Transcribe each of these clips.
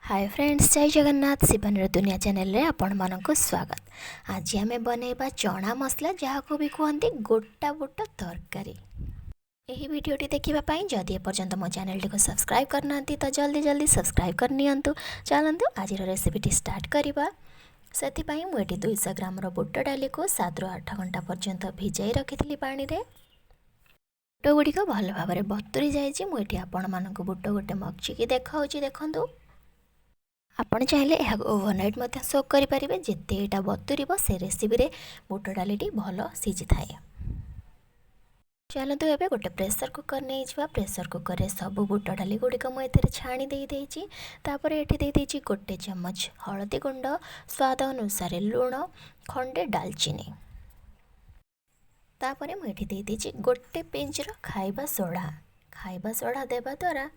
Hi friends, जय जगन्नाथ। शिवनर दुनिया channel रे आपण मानक स्वागत। आज आम बनैबा चना मसला जहाँ भी कहते गोटा बुट तरकारी। यही वीडियोटी देखा जदि एपर्यंत मो चैनल टी सब्सक्राइब करना तो जल्दी जल्दी सब्सक्राइब करनी। चलतु आज रेसिपी स्टार्ट करवा। से 200 ग्राम बुट डाली को 7 ରୁ 8 घंटा पर्यंत भिजाई रखी पानी रे। बुट गुड़िक भल भाव में बतुरी जाइए। मुझे आपण मानक बुट गोटे मगचिकी देखा देखु। आपण चाहिए यह ओवरनाइट सोक करेंगे। जिते यहाँ बतुर से रेसिपी रे बुट डालीटी भल सीझी थाए। चलतु एवं गोटे प्रेसर कुकर नहीं जा। प्रेसर कुकर रे सब बुट डाली गुड़िक मुझे छाणी देती। ये गोटे चमच हलदी गुंड, स्वाद अनुसार लुण, खंडे दालचीनी। तापर मुझे देती गोटे पिंचर खाइबा सोडा। खाइबा सोडा देवा द्वारा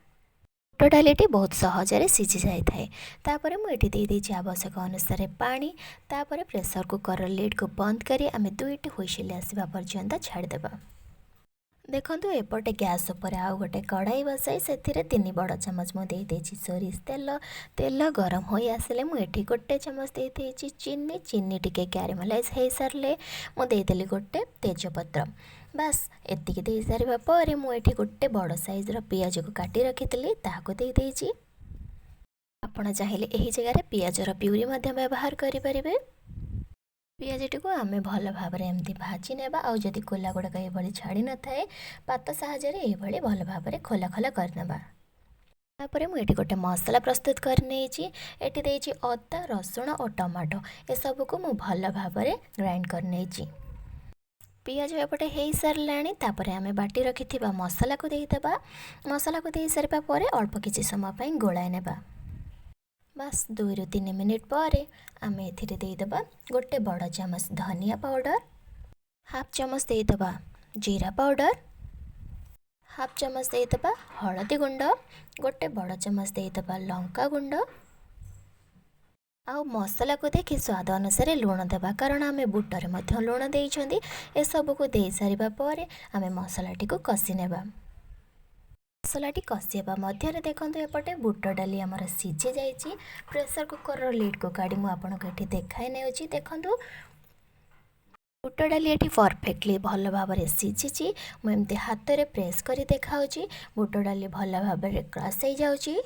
बुट डालीटी बहुत सहजरे सीझी जाए। तापर मुझे देती आवश्यक अनुसार पानी। तापर प्रेसर कुकर लिड को बंद करी आम 2टी हुइसिल आसवा पर्यंत छाड़देबा। देखंतु एपटे गैस उपर आउ गोटे कढ़ाई बसाई से 3 बड़ चमच मुझे सोरिष तेल। तेल गरम हो आसिले मुझे गोटे चमच देती चीनी। चीनी टिके क्यारेमलाइज हो सारे मुझे गोटे तेजपत्र। बास एतिक दे सारा पर मुझे गोटे बड़ साइज्र पियाज को काटी रखी ताको देदेची। आपण चाहिए यही जगह पियाजर प्यूरी व्यवहार करें। पियाजटी को आम भल भाव में एमती भाजी नेबा। आउ जदि खोला गुड़ाक ये छाड़ी न थाए पात साहाଯ୍य ये भल भाव में खोला खोला करनेबा। तापर मुझे गोटे मसला प्रस्तुत करनी। अदा, रसुण और टमाटो ये सब को मु भल भाव में ग्राइंड करनी। पियाज एपटे हो सारे तापर आम बाटी रखि मसला को देदेबा। मसला को दे सारा पर अल्प किसी समय गोलाई नेबा। बास 2 ରୁ 3 मिनिट पर आम एदेबा गोटे बड़ चमच धनिया पाउडर, हाफ चमच देदेबा जीरा पाउडर, हाफ चमच देदेबा हलदी गुंड, गोटे बड़ चमच देदेबा लंका गुंड। आउ मसला को देखि स्वाद अनुसार लुण देबा, कारण आम बुटरे मध्य लुण देइछंदी। ए सब को दे सारिबा पर आम मसलाटी को कषि नेबा। मसलाटी कषिबा मध्य देखंतु एपटे बुट डाली आमर सीझी जाइए। प्रेसर कुकर लिड को काढ़ी मु आपनको एठी देखाई नेउची। देखंतु बुट डाली एठी परफेक्टली भल भाव में सीझी। मुझे हाथ में प्रेस कर देखाऊँगी। बुट डाली भल भाव में क्रश हो जाऊँगी।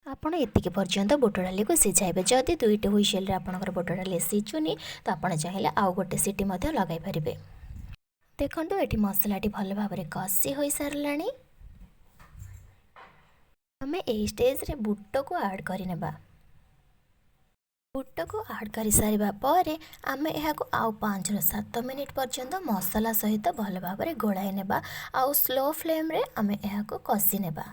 आपण एतिक पर्यंत बुट डाली को सीझाइबे। जदि 2टी हुइसिल आपणकर बुट डाली सीझुनी तो आपण चाहिए आउ गोटे सीटी लगाई पारिबे। देखंतु एठी मसलाटी भल भाव में कषि हो सारे। आम ए स्टेज रे बुट को ऐड करनेबा। बुट को ऐड कर सारिबा पर आम यह आउ 5 ରୁ 7 मिनिट पर्यंत मसला सहित भल भाव में गोलाई नेबा। आउ स्लो फ्लेम रे आम यह कषि नेबा।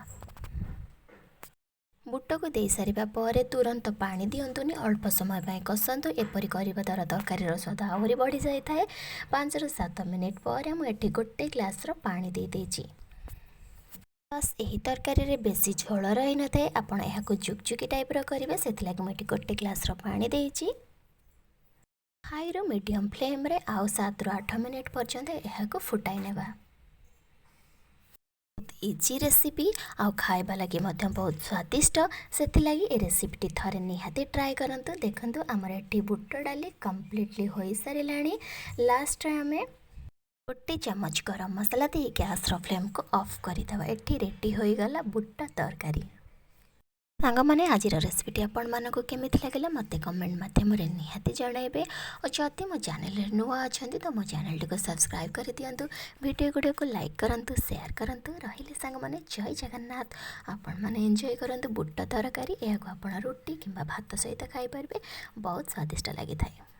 बुट को दे सारिबा पर तुरंत पानी दिंतुनी, अल्प समय कसंतु। एपरी करने द्वारा तरकारी स्वाद आहरी बढ़ी जाए। 5 ରୁ 7 मिनिट पर मुझे गोटे ग्लास पानी दे देची। बस यही तरकारी रे बेसी झोल रही न थाए। आपण यह जुकजुकी टाइप करेंगे, से मुझे गोटे ग्लास पानी देची। हाई रो मीडियम फ्लेम रे आउ 7 ରୁ 8 मिनिट पर्यंत यह फुटाई नेबा। इजी रेसिपी आउ खाइबा लगी बहुत स्वादिष्ट। से ये रेसिपी थरे निहाती ट्राए करंतु। देखंतु आमर एठी बुट डाली कंप्लीटली हो सारे। लास्ट आम गोटे चमच गरम मसला दे गैस फ्लेम को ऑफ करदेवा। एठी रेडी हो गला बुट तरकारी। सांग मैंने आज रेसिपी आपण मानक केमी लगे मत कमेंट मध्यम निहाती जनइबे। और जदि मो चैनल नुआ अच्छा तो मो चैनल टी को सब्सक्राइब कर दिंतु। वीडियो गुड़िया को लाइक करंतु, शेयर करंतु। रहिले सांग मैंने जय जगन्नाथ। आपण मैंने एंजॉय करंतु बुट तरकारी। यह आप रुटी किंबा भात सहित खाई पारे। बहुत स्वादिष्ट लगी थाए।